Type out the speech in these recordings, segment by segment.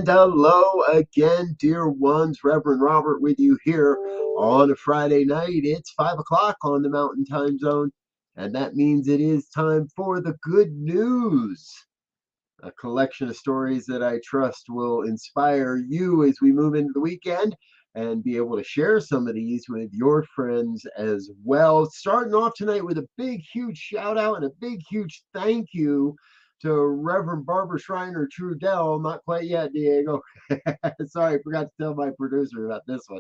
And hello again, dear ones. Reverend Robert with you here on a Friday night. It's 5 o'clock on the Mountain Time Zone, and that means it is time for the good news. A collection of stories that I trust will inspire you as we move into the weekend and be able to share some of these with your friends as well. Starting off tonight with a big, huge shout out and a big, huge thank you to Reverend Barbara Schreiner Trudell. Not quite yet, Diego. Sorry, I forgot to tell my producer about this one.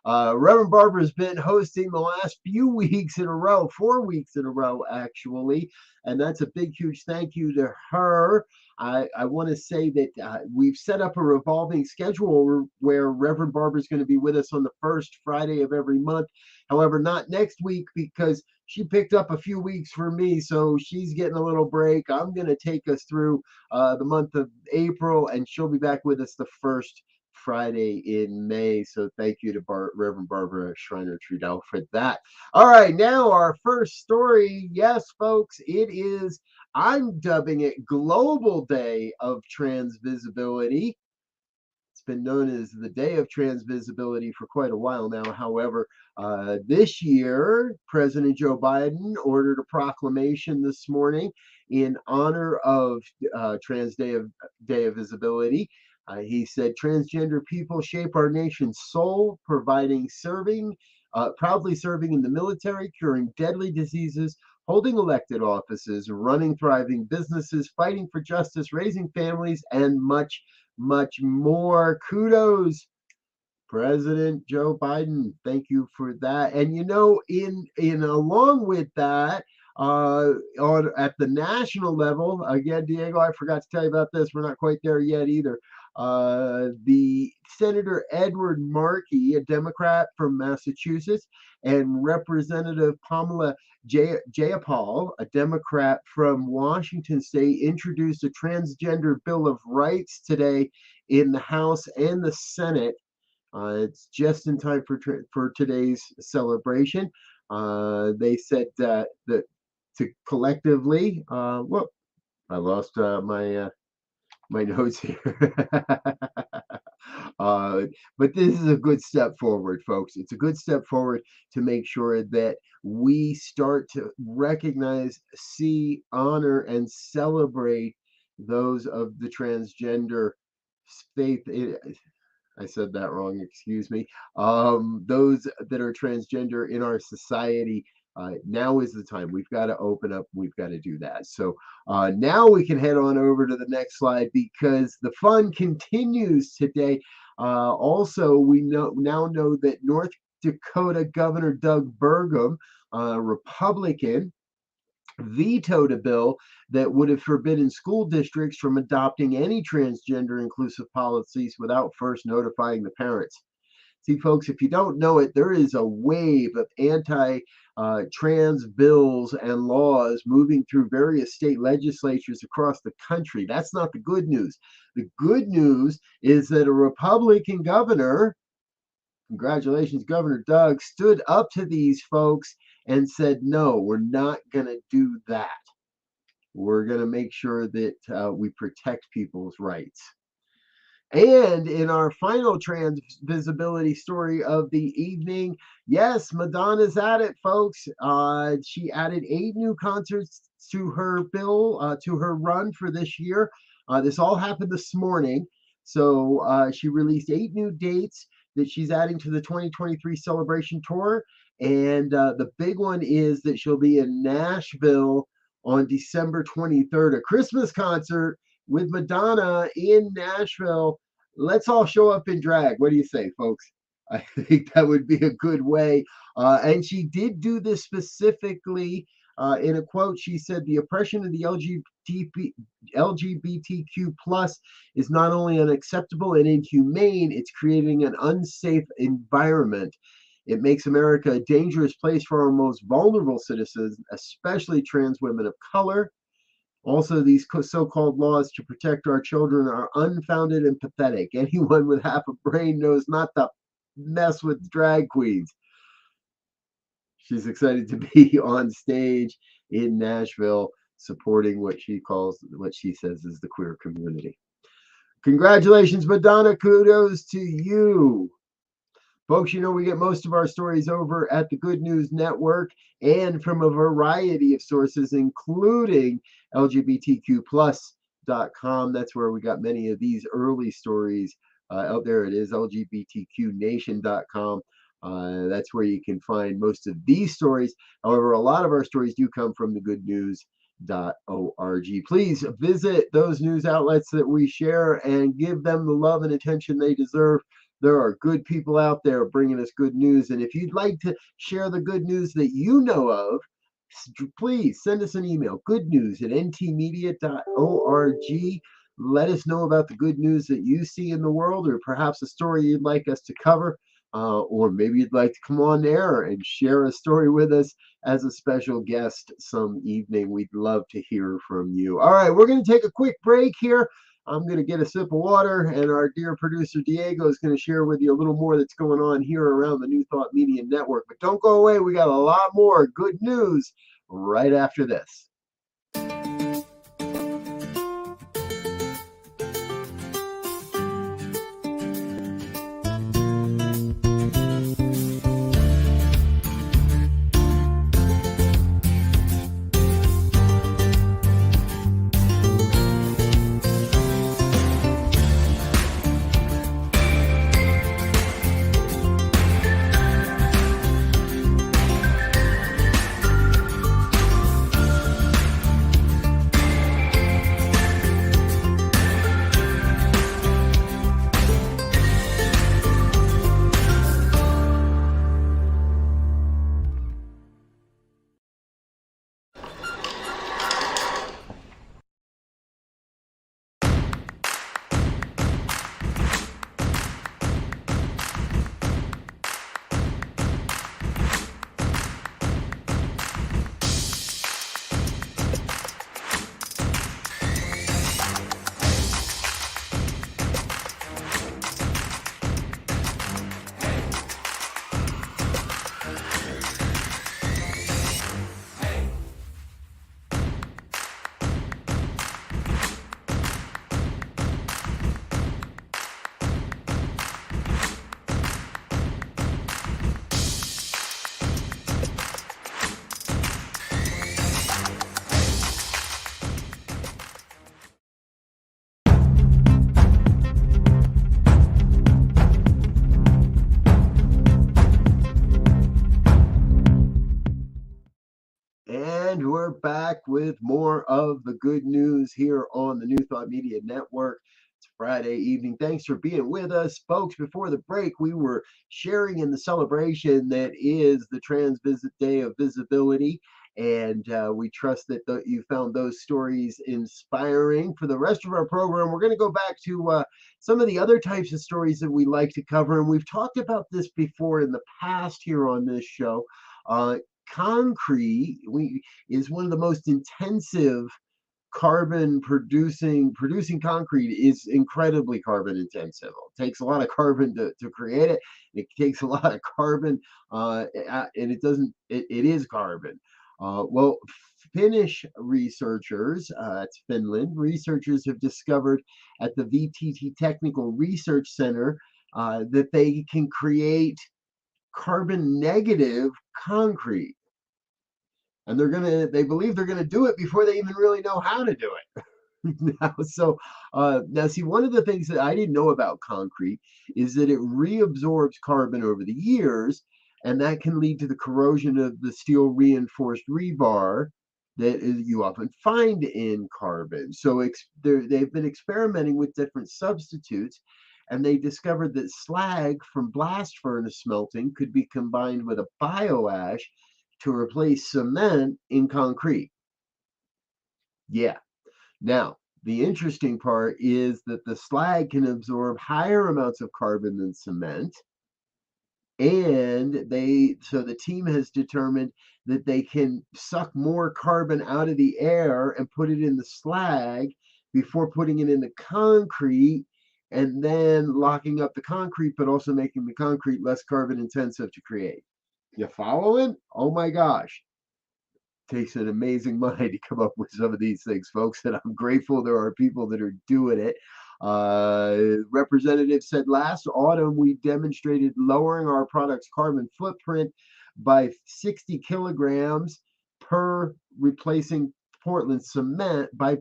Reverend Barbara has been hosting the last few weeks in a row, 4 weeks in a row, actually. And that's a big, huge thank you to her. I want to say that we've set up a revolving schedule where Reverend Barbara is going to be with us on the first Friday of every month. However, not next week because she picked up a few weeks for me, so she's getting a little break. I'm going to take us through the month of April, and she'll be back with us the first Friday in May. So thank you to Reverend Barbara Schreiner Trudell for that. All right, now our first story. Yes, folks, it is, I'm dubbing it Global Day of Transvisibility. It's been known as the Day of Transvisibility for quite a while now. However, this year, President Joe Biden ordered a proclamation this morning in honor of Day of Visibility. He said, transgender people shape our nation's soul, proudly serving in the military, curing deadly diseases, holding elected offices, running thriving businesses, fighting for justice, raising families, and much, much more. Kudos, President Joe Biden. Thank you for that. And in along with that, on at the national level, again, Diego, I forgot to tell you about this. We're not quite there yet either. The Senator Edward Markey, a Democrat from Massachusetts, and Representative Pamela Jayapal, a Democrat from Washington State, introduced a transgender Bill of Rights today in the House and the Senate. It's just in time for today's celebration. They said that to collectively, whoop, I lost my notes here. uh, but this is a good step forward, folks. It's a good step forward to make sure that we start to recognize, see, honor, and celebrate those of the transgender faith. I said that wrong, excuse me. Those that are transgender in our society, now is the time. We've got to open up. We've got to do that. So now we can head on over to the next slide because the fun continues today. Also, we now know that North Dakota Governor Doug Burgum, Republican, vetoed a bill that would have forbidden school districts from adopting any transgender inclusive policies without first notifying the parents. See, folks, if you don't know it, there is a wave of anti trans bills and laws moving through various state legislatures across the country. That's not the good news. The good news is that a Republican governor, congratulations, Governor Doug, stood up to these folks and said, no, we're not going to do that. We're going to make sure that we protect people's rights. And in our final trans visibility story of the evening, yes, Madonna's at it, folks. She added 8 new concerts to her to her run for this year. This all happened this morning. So she released 8 new dates that she's adding to the 2023 celebration tour. And the big one is that she'll be in Nashville on December 23rd, a Christmas concert with Madonna in Nashville. Let's all show up in drag. What do you say, folks? I think that would be a good way. And she did do this specifically in a quote. She said, the oppression of the LGBTQ plus is not only unacceptable and inhumane, it's creating an unsafe environment. It makes America a dangerous place for our most vulnerable citizens, especially trans women of color. Also, these so-called laws to protect our children are unfounded and pathetic. Anyone with half a brain knows not to mess with drag queens. She's excited to be on stage in Nashville supporting what she says is the queer community. Congratulations, Madonna. Kudos to you. Folks, you know, we get most of our stories over at the Good News Network and from a variety of sources, including LGBTQ+.com. That's where we got many of these early stories. Out there it is, LGBTQnation.com. That's where you can find most of these stories. However, a lot of our stories do come from the Good News.org. Please visit those news outlets that we share and give them the love and attention they deserve. There are good people out there bringing us good news. And if you'd like to share the good news that you know of, please send us an email, goodnews@ntmedia.org. Let us know about the good news that you see in the world, or perhaps a story you'd like us to cover. Or maybe you'd like to come on air and share a story with us as a special guest some evening. We'd love to hear from you. All right, we're going to take a quick break here. I'm going to get a sip of water, and our dear producer Diego is going to share with you a little more that's going on here around the New Thought Media Network. But don't go away, we got a lot more good news right after this. And we're back with more of the good news here on the New Thought Media Network. It's Friday evening. Thanks for being with us, folks. Before the break, we were sharing in the celebration that is the Trans Visit Day of Visibility. And we trust that you found those stories inspiring. For the rest of our program, we're going to go back to some of the other types of stories that we like to cover. And we've talked about this before in the past here on this show. Uh, Concrete is one of the most intensive carbon producing concrete is incredibly carbon intensive. It takes a lot of carbon to create it. It takes a lot of carbon, and it is carbon. Well, Finnish researchers, it's Finland, researchers have discovered at the VTT Technical Research Center that they can create carbon negative concrete, and they believe they're gonna do it before they even really know how to do it. Now, see, one of the things that I didn't know about concrete is that it reabsorbs carbon over the years, and that can lead to the corrosion of the steel reinforced rebar that you often find in carbon. So they've been experimenting with different substitutes, and they discovered that slag from blast furnace smelting could be combined with a bioash to replace cement in concrete. Yeah. Now, the interesting part is that the slag can absorb higher amounts of carbon than cement. And so the team has determined that they can suck more carbon out of the air and put it in the slag before putting it in the concrete and then locking up the concrete, but also making the concrete less carbon intensive to create. You following? Oh my gosh. Takes an amazing mind to come up with some of these things, folks, and I'm grateful there are people that are doing it. Representative said last autumn we demonstrated lowering our product's carbon footprint by 60 kilograms per replacing Portland cement by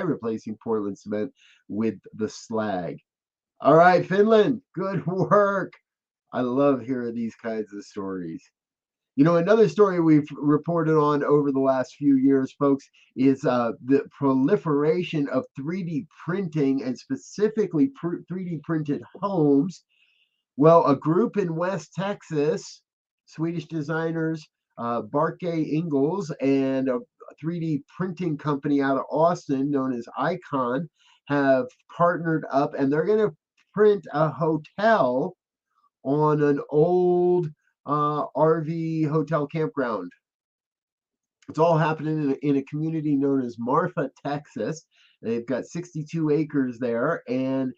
replacing Portland cement with the slag. All right, Finland, good work. I love hearing these kinds of stories. You know, another story we've reported on over the last few years, folks, is the proliferation of 3D printing and specifically 3D printed homes. Well, a group in West Texas, Swedish designers, Barke Ingels, and a 3D printing company out of Austin known as Icon have partnered up, and they're going to print a hotel on an old RV hotel campground. It's all happening in a community known as Marfa, Texas. They've got 62 acres there, and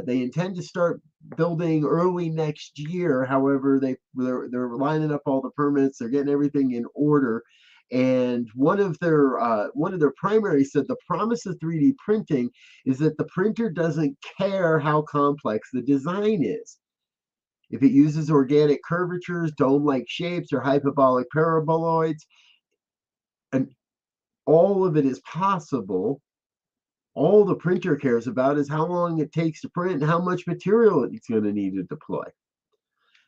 they intend to start building early next year. However, they're lining up all the permits. They're getting everything in order. And one of their primaries said the promise of 3D printing is that the printer doesn't care how complex the design is. If it uses organic curvatures, dome-like shapes, or hyperbolic paraboloids, and all of it is possible. All the printer cares about is how long it takes to print and how much material it's going to need to deploy.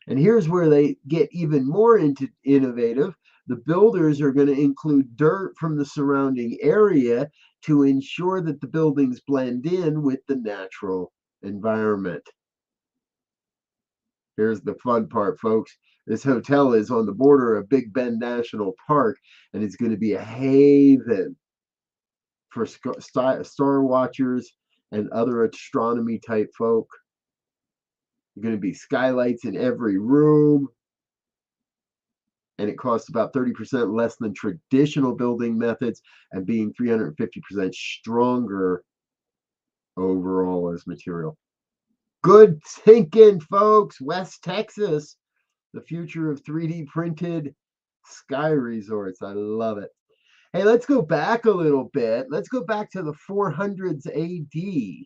And here's where they get even more innovative. The builders are going to include dirt from the surrounding area to ensure that the buildings blend in with the natural environment. Here's the fun part, folks. This hotel is on the border of Big Bend National Park, and it's going to be a haven for star watchers and other astronomy type folk. There's going to be skylights in every room, and it costs about 30% less than traditional building methods and being 350% stronger overall as material. Good thinking, folks. West Texas, the future of 3D printed sky resorts. I love it. Hey, let's go back a little bit. Let's go back to the 400s AD.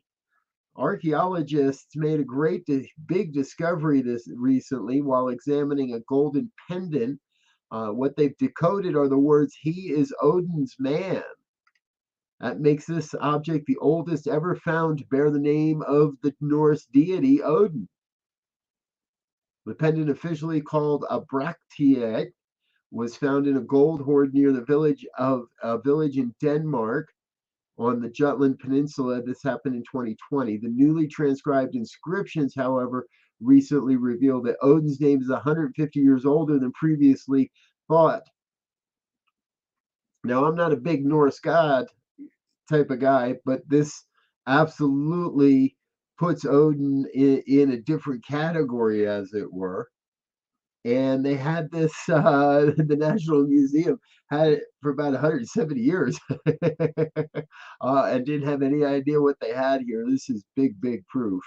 Archaeologists made a great big discovery this recently while examining a golden pendant. What they've decoded are the words, "He is Odin's man." That makes this object the oldest ever found to bear the name of the Norse deity Odin. The pendant, officially called a bracteate, was found in a gold hoard near the village in Denmark on the Jutland Peninsula. This happened in 2020. The newly transcribed inscriptions, however, recently revealed that Odin's name is 150 years older than previously thought. Now, I'm not a big Norse god type of guy, but this absolutely puts Odin in a different category, as it were. And they had this, the National Museum had it for about 170 years and didn't have any idea what they had here. This is big, big proof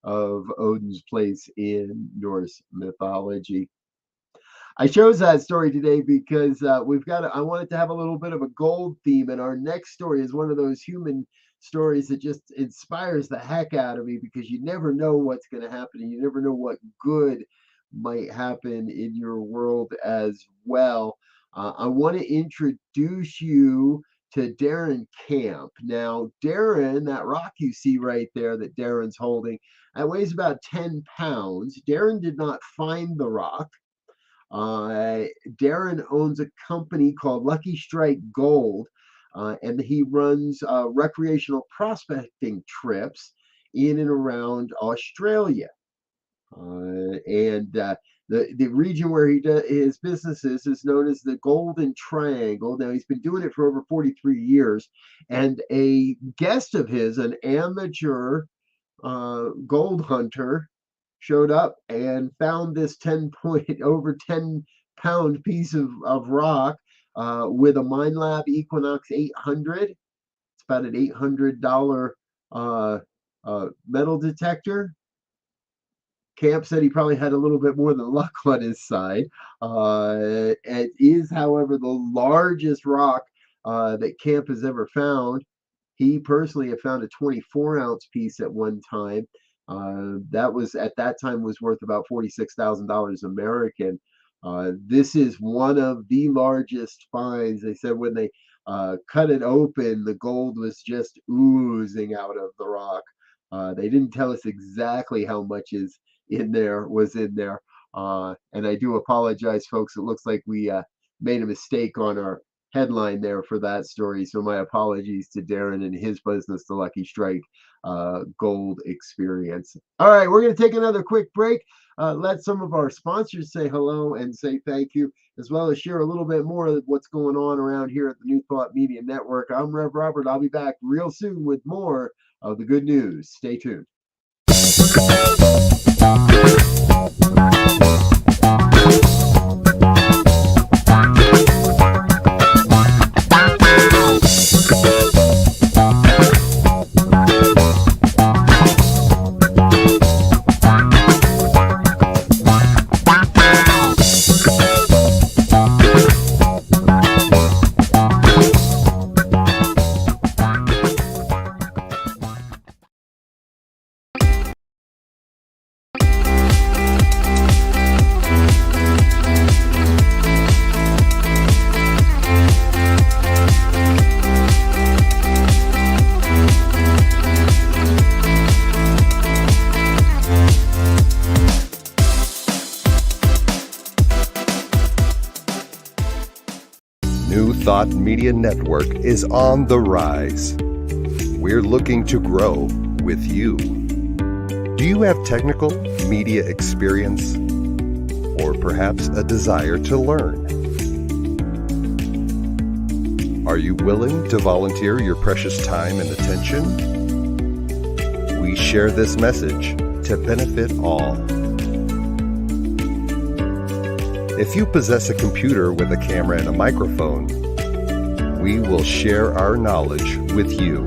of Odin's place in Norse mythology. I chose that story today because I wanted to have a little bit of a gold theme, and our next story is one of those human stories that just inspires the heck out of me because you never know what's going to happen and you never know what good might happen in your world as well. I want to introduce you to Darren Camp. Now, Darren, that rock you see right there that Darren's holding, that weighs about 10 pounds. Darren did not find the rock. Darren owns a company called Lucky Strike Gold, and he runs recreational prospecting trips in and around Australia. And the region where he does his business is known as the Golden Triangle. Now, he's been doing it for over 43 years, and a guest of his, an amateur gold hunter, showed up and found this over 10 pound piece of rock with a Minelab Equinox 800. It's about an $800 metal detector. Camp said he probably had a little bit more than luck on his side. It is, however, the largest rock that Camp has ever found. He personally had found a 24-ounce piece at one time. That was at that time was worth about $46,000 American. This is one of the largest finds. They said when they cut it open, the gold was just oozing out of the rock. They didn't tell us exactly how much is in there was in there. And I do apologize, folks. It looks like we made a mistake on our headline there for that story. So my apologies to Darren and his business, the Lucky Strike Gold Experience. All right, we're going to take another quick break. Let some of our sponsors say hello and say thank you, as well as share a little bit more of what's going on around here at the New Thought Media Network. I'm Rev Robert. I'll be back real soon with more of the good news. Stay tuned. New Thought Media Network is on the rise. We're looking to grow with you. Do you have technical media experience or perhaps a desire to learn? Are you willing to volunteer your precious time and attention? We share this message to benefit all. If you possess a computer with a camera and a microphone, we will share our knowledge with you.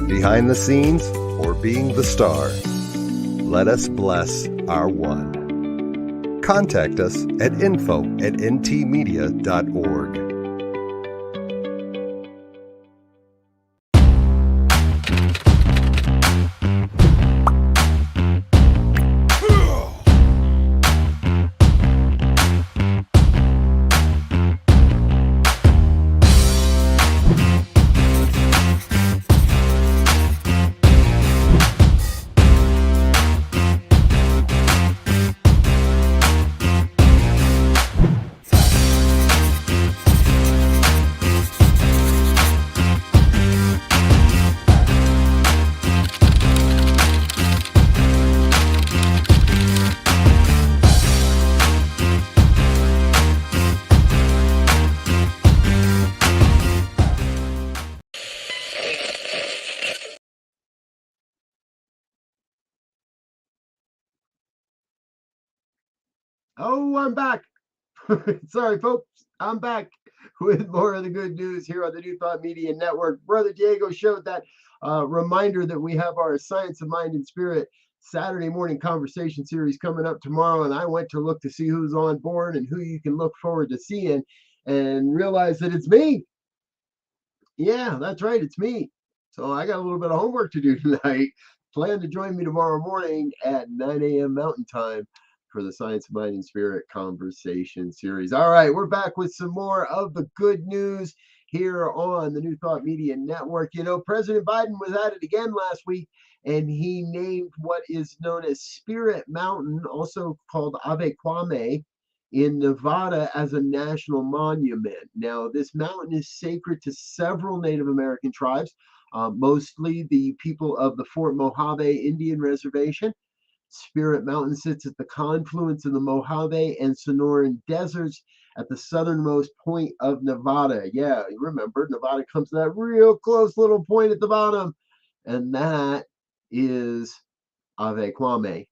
Behind the scenes or being the star, let us bless our one. Contact us at info@ntmedia.org. Oh, I'm back. Sorry, folks. I'm back with more of the good news here on the New Thought Media Network. Brother Diego showed that reminder that we have our Science of Mind and Spirit Saturday morning conversation series coming up tomorrow. And I went to look to see who's on board and who you can look forward to seeing and realize that it's me. Yeah, that's right. It's me. So I got a little bit of homework to do tonight. Plan to join me tomorrow morning at 9 a.m. Mountain Time for the Science of Mind and Spirit Conversation Series. All right, we're back with some more of the good news here on the New Thought Media Network. You know, President Biden was at it again last week, and he named what is known as Spirit Mountain, also called Ave Kwame, in Nevada as a national monument. Now, this mountain is sacred to several Native American tribes, mostly the people of the Fort Mojave Indian Reservation. Spirit Mountain sits at the confluence of the Mojave and Sonoran deserts at the southernmost point of Nevada. Yeah, you remember, Nevada comes to that real close little point at the bottom, and that is Ave Kwame.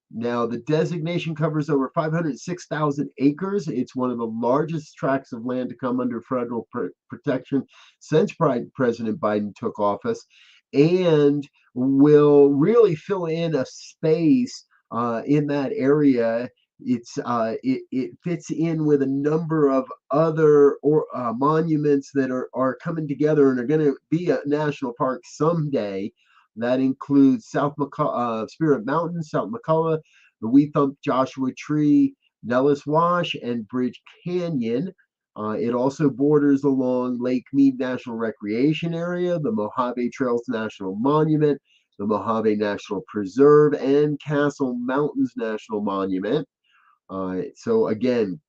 Now, the designation covers over 506,000 acres. It's one of the largest tracts of land to come under federal protection since President Biden took office, and will really fill in a space in that area It fits in with a number of other monuments that are coming together and are going to be a national park someday. That includes Spirit Mountain, South McCullough, the Weethump Joshua Tree, Nellis Wash, and Bridge Canyon. It also borders along Lake Mead National Recreation Area, the Mojave Trails National Monument, the Mojave National Preserve, and Castle Mountains National Monument. So again,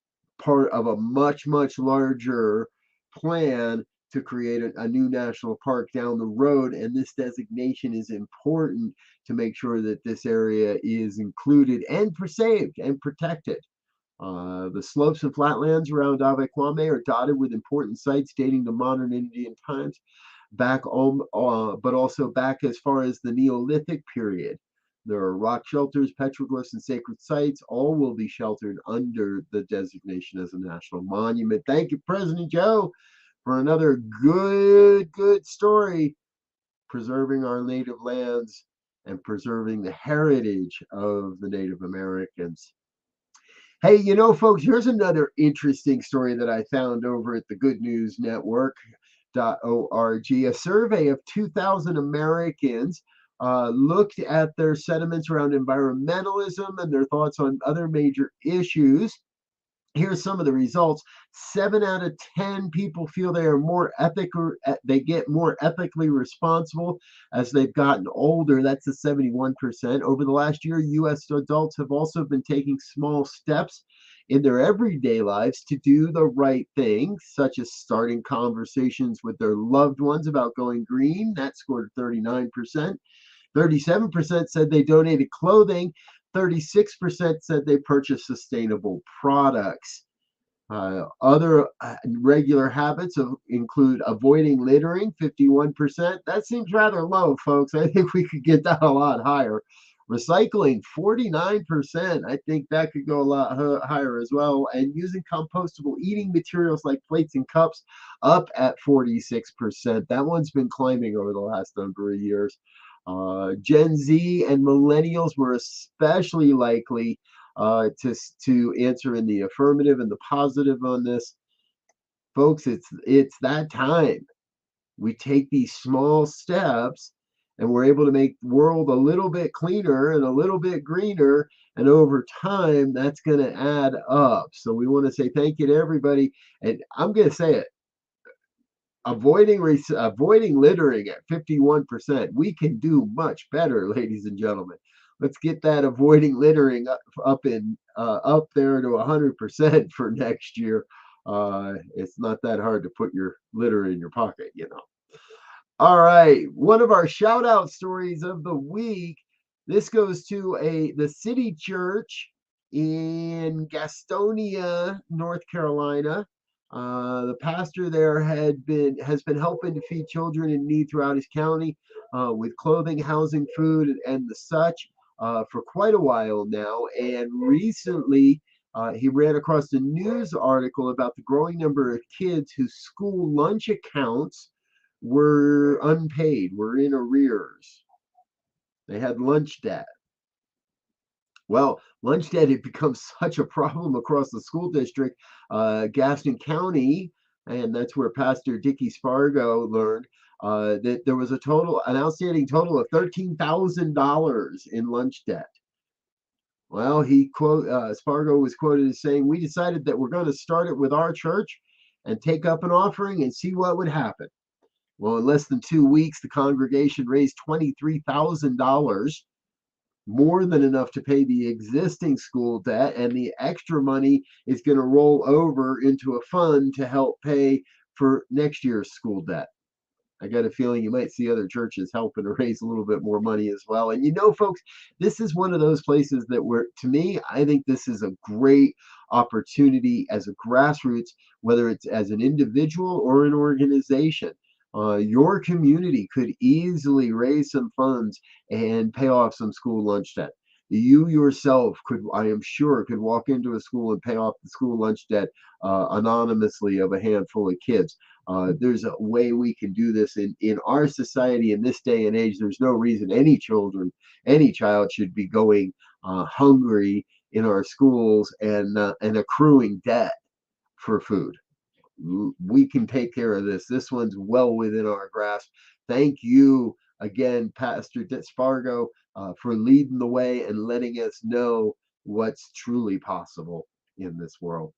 part of a much larger plan to create a new national park down the road, and this designation is important to make sure that this area is included and saved and protected. The slopes and flatlands around Ave Kwame are dotted with important sites dating to modern Indian times, but also back as far as the Neolithic period. There are rock shelters, petroglyphs, and sacred sites. All will be sheltered under the designation as a national monument. Thank you, President Joe, for another good story preserving our native lands and preserving the heritage of the Native Americans. Hey, folks, here's another interesting story that I found over at the Good News Network.org. A survey of 2,000 Americans looked at their sentiments around environmentalism and their thoughts on other major issues. Here's some of the results. 7 out of 10 people feel they are they get more ethically responsible as they've gotten older. That's a 71%. Over the last year, U.S. adults have also been taking small steps in their everyday lives to do the right thing, such as starting conversations with their loved ones about going green. That scored 39%. 37% said they donated clothing. 36% said they purchased sustainable products. Other regular habits include avoiding littering, 51%. That seems rather low, folks. I think we could get that a lot higher. Recycling, 49%. I think that could go a lot higher as well. And using compostable eating materials like plates and cups, up at 46%. That one's been climbing over the last number of years. Gen Z and millennials were especially likely to answer in the affirmative and the positive on this. Folks, it's that time. We take these small steps and we're able to make the world a little bit cleaner and a little bit greener. And over time, that's going to add up. So we want to say thank you to everybody. And I'm going to say it, avoiding littering at 51%. We can do much better, ladies and gentlemen. Let's get that avoiding littering up there to 100% for next year. It's not that hard to put your litter in your pocket. All right, one of our shout out stories of the week. This goes to the city church in Gastonia, North Carolina. The pastor there has been helping to feed children in need throughout his county with clothing, housing, food, and the such for quite a while now. And recently, he ran across a news article about the growing number of kids whose school lunch accounts were unpaid, were in arrears. They had lunch debt. Well, lunch debt had become such a problem across the school district, Gaston County, and that's where Pastor Dickie Spargo learned that there was an outstanding total of $13,000 in lunch debt. Well, Spargo was quoted as saying, "We decided that we're going to start it with our church and take up an offering and see what would happen." Well, in less than 2 weeks, the congregation raised $23,000, more than enough to pay the existing school debt, and the extra money is going to roll over into a fund to help pay for next year's school debt. I got a feeling you might see other churches helping to raise a little bit more money as well. And folks, this is one of those places to me, I think this is a great opportunity as a grassroots, whether it's as an individual or an organization. Your community could easily raise some funds and pay off some school lunch debt. You yourself I am sure, could walk into a school and pay off the school lunch debt anonymously of a handful of kids. There's a way we can do this in our society in this day and age. There's no reason any child should be going hungry in our schools and accruing debt for food. We can take care of this. This one's well within our grasp. Thank you again, Pastor Dispargo, for leading the way and letting us know what's truly possible in this world.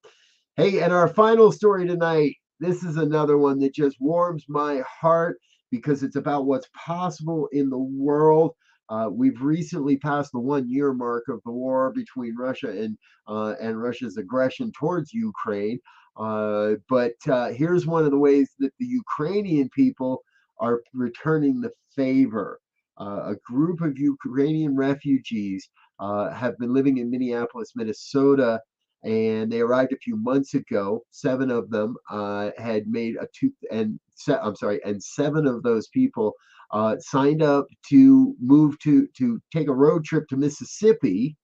Hey, and our final story tonight, this is another one that just warms my heart because it's about what's possible in the world. We've recently passed the 1 year mark of the war between Russia and Russia's aggression towards Ukraine. But here's one of the ways that the Ukrainian people are returning the favor. A group of Ukrainian refugees have been living in Minneapolis, Minnesota, and they arrived a few months ago. Seven of them had made a two, and I'm sorry, and seven of those people signed up to move to take a road trip to Mississippi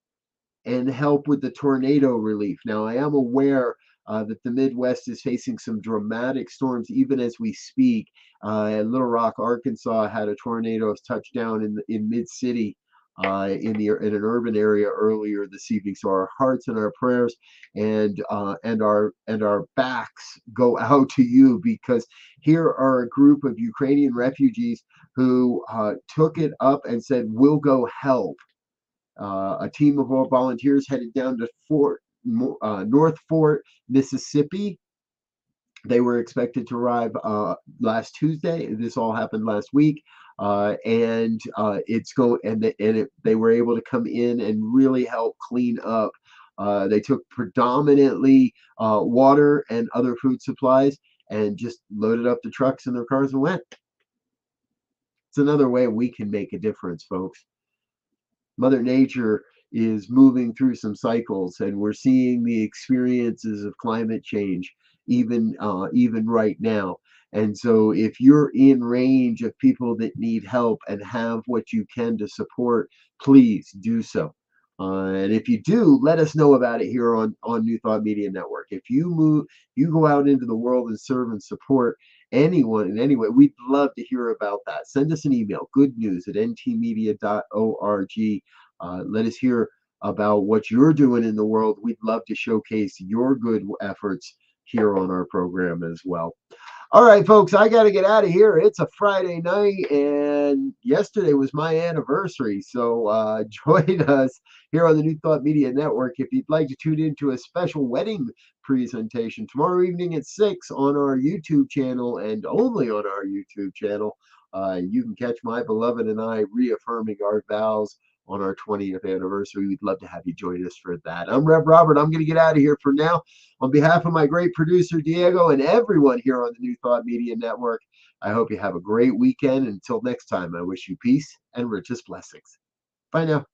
and help with the tornado relief. Now, I am aware that the Midwest is facing some dramatic storms even as we speak. Little Rock, Arkansas, had a tornado touch down in mid city. In an urban area earlier this evening, so our hearts and our prayers and our backs go out to you, because here are a group of Ukrainian refugees who took it up and said, "We'll go help." A team of volunteers headed down to North Fort, Mississippi. They were expected to arrive last Tuesday. This all happened last week, and they were able to come in and really help clean up. They took predominantly water and other food supplies and just loaded up the trucks and their cars and went. It's another way we can make a difference, folks. Mother Nature is moving through some cycles, and we're seeing the experiences of climate change even right now. And so, if you're in range of people that need help and have what you can to support, please do so. And if you do, let us know about it here on New Thought Media Network. If you go out into the world and serve and support anyone in any way, we'd love to hear about that. Send us an email, goodnews@ntmedia.org. Let us hear about what you're doing in the world. We'd love to showcase your good efforts here on our program as well. All right, folks, I got to get out of here. It's a Friday night, and yesterday was my anniversary. So join us here on the New Thought Media Network if you'd like to tune into a special wedding presentation tomorrow evening at 6 on our YouTube channel, and only on our YouTube channel. You can catch my beloved and I reaffirming our vows on our 20th anniversary. We'd love to have you join us for that. I'm Rev Robert. I'm going to get out of here for now. On behalf of my great producer, Diego, and everyone here on the New Thought Media Network, I hope you have a great weekend. Until next time, I wish you peace and richest blessings. Bye now.